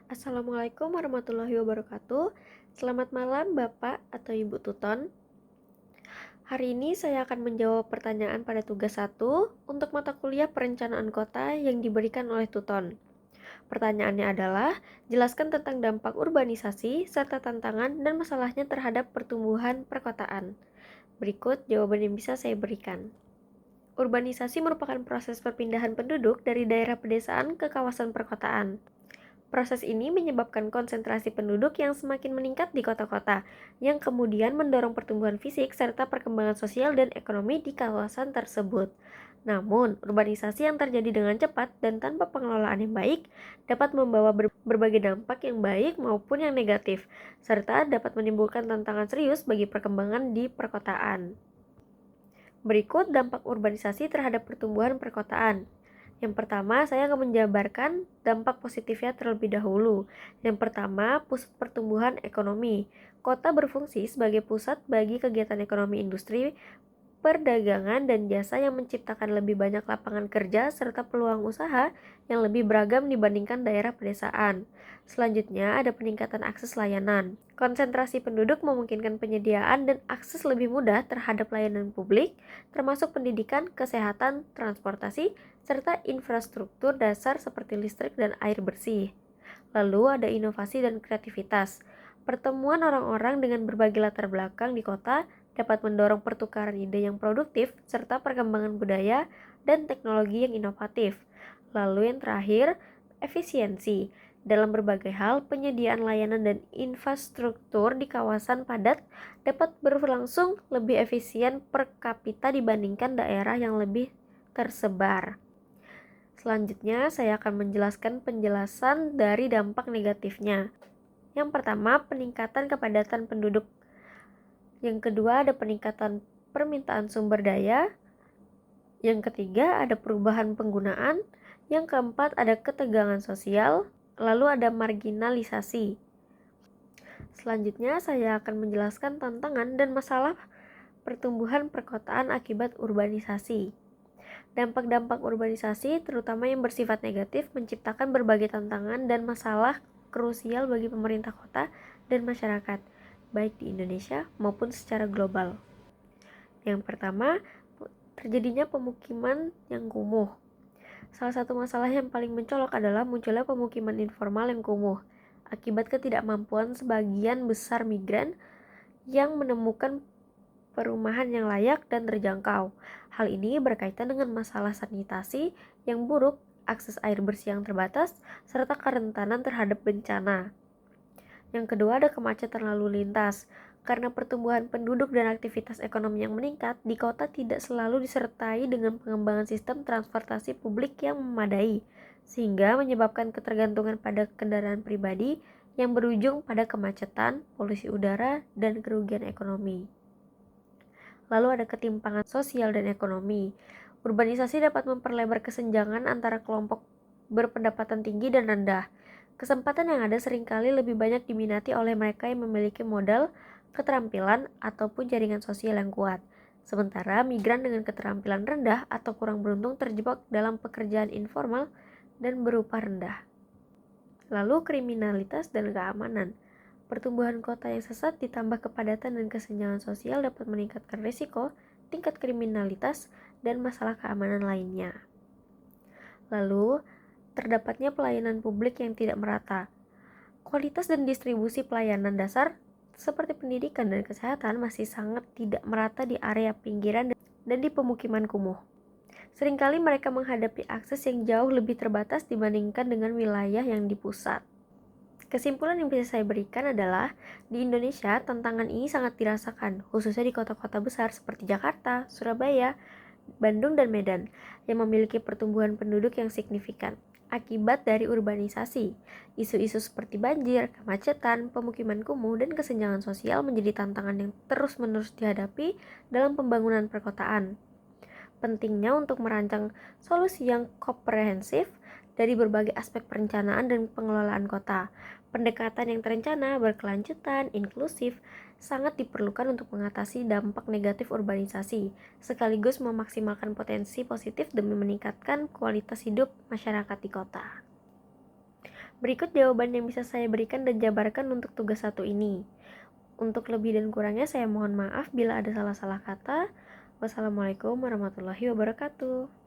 Assalamualaikum warahmatullahi wabarakatuh. Selamat malam Bapak atau Ibu Tuton. Hari ini saya akan menjawab pertanyaan pada tugas 1 untuk mata kuliah perencanaan kota yang diberikan oleh Tuton. Pertanyaannya adalah, jelaskan tentang dampak urbanisasi serta tantangan dan masalahnya terhadap pertumbuhan perkotaan. Berikut jawaban yang bisa saya berikan. Urbanisasi merupakan proses perpindahan penduduk dari daerah pedesaan ke kawasan perkotaan. Proses ini menyebabkan konsentrasi penduduk yang semakin meningkat di kota-kota, yang kemudian mendorong pertumbuhan fisik serta perkembangan sosial dan ekonomi di kawasan tersebut. Namun, urbanisasi yang terjadi dengan cepat dan tanpa pengelolaan yang baik dapat membawa berbagai dampak yang baik maupun yang negatif, serta dapat menimbulkan tantangan serius bagi perkembangan di perkotaan. Berikut dampak urbanisasi terhadap pertumbuhan perkotaan. Yang pertama, saya akan menjabarkan dampak positifnya terlebih dahulu. Yang pertama, pusat pertumbuhan ekonomi. Kota berfungsi sebagai pusat bagi kegiatan ekonomi industri, perdagangan, dan jasa yang menciptakan lebih banyak lapangan kerja serta peluang usaha yang lebih beragam dibandingkan daerah pedesaan. Selanjutnya, ada peningkatan akses layanan. Konsentrasi penduduk memungkinkan penyediaan dan akses lebih mudah terhadap layanan publik, termasuk pendidikan, kesehatan, transportasi, serta infrastruktur dasar seperti listrik dan air bersih. Lalu ada inovasi dan kreativitas. Pertemuan orang-orang dengan berbagai latar belakang di kota dapat mendorong pertukaran ide yang produktif serta perkembangan budaya dan teknologi yang inovatif. Lalu yang terakhir, efisiensi. Dalam berbagai hal, penyediaan layanan dan infrastruktur di kawasan padat dapat berlangsung lebih efisien per kapita dibandingkan daerah yang lebih tersebar. Selanjutnya, saya akan menjelaskan penjelasan dari dampak negatifnya. Yang pertama, peningkatan kepadatan penduduk. Yang kedua, ada peningkatan permintaan sumber daya. Yang ketiga, ada perubahan penggunaan. Yang keempat, ada ketegangan sosial. Lalu ada marginalisasi. Selanjutnya, saya akan menjelaskan tantangan dan masalah pertumbuhan perkotaan akibat urbanisasi. Dampak-dampak urbanisasi, terutama yang bersifat negatif, menciptakan berbagai tantangan dan masalah krusial bagi pemerintah kota dan masyarakat, baik di Indonesia maupun secara global. Yang pertama, terjadinya pemukiman yang kumuh. Salah satu masalah yang paling mencolok adalah munculnya pemukiman informal yang kumuh, akibat ketidakmampuan sebagian besar migran yang menemukan perumahan yang layak dan terjangkau. Hal ini berkaitan dengan masalah sanitasi yang buruk, akses air bersih yang terbatas, serta kerentanan terhadap bencana. Yang kedua, ada kemacetan lalu lintas. Karena pertumbuhan penduduk dan aktivitas ekonomi yang meningkat, di kota tidak selalu disertai dengan pengembangan sistem transportasi publik yang memadai, sehingga menyebabkan ketergantungan pada kendaraan pribadi yang berujung pada kemacetan, polusi udara, dan kerugian ekonomi. Lalu ada ketimpangan sosial dan ekonomi. Urbanisasi dapat memperlebar kesenjangan antara kelompok berpendapatan tinggi dan rendah. Kesempatan yang ada seringkali lebih banyak diminati oleh mereka yang memiliki modal, keterampilan, ataupun jaringan sosial yang kuat. Sementara migran dengan keterampilan rendah atau kurang beruntung terjebak dalam pekerjaan informal dan berupa rendah. Lalu kriminalitas dan keamanan. Pertumbuhan kota yang sesat ditambah kepadatan dan kesenjangan sosial dapat meningkatkan risiko, tingkat kriminalitas, dan masalah keamanan lainnya. Lalu, terdapatnya pelayanan publik yang tidak merata. Kualitas dan distribusi pelayanan dasar seperti pendidikan dan kesehatan masih sangat tidak merata di area pinggiran dan di pemukiman kumuh. Seringkali mereka menghadapi akses yang jauh lebih terbatas dibandingkan dengan wilayah yang di pusat. Kesimpulan yang bisa saya berikan adalah, di Indonesia tantangan ini sangat dirasakan, khususnya di kota-kota besar seperti Jakarta, Surabaya, Bandung, dan Medan, yang memiliki pertumbuhan penduduk yang signifikan. Akibat dari urbanisasi, isu-isu seperti banjir, kemacetan, pemukiman kumuh, dan kesenjangan sosial menjadi tantangan yang terus-menerus dihadapi dalam pembangunan perkotaan. Pentingnya untuk merancang solusi yang komprehensif dari berbagai aspek perencanaan dan pengelolaan kota. Pendekatan yang terencana, berkelanjutan, inklusif, sangat diperlukan untuk mengatasi dampak negatif urbanisasi, sekaligus memaksimalkan potensi positif demi meningkatkan kualitas hidup masyarakat di kota. Berikut jawaban yang bisa saya berikan dan jabarkan untuk tugas 1 ini. Untuk lebih dan kurangnya saya mohon maaf bila ada salah-salah kata. Wassalamualaikum warahmatullahi wabarakatuh.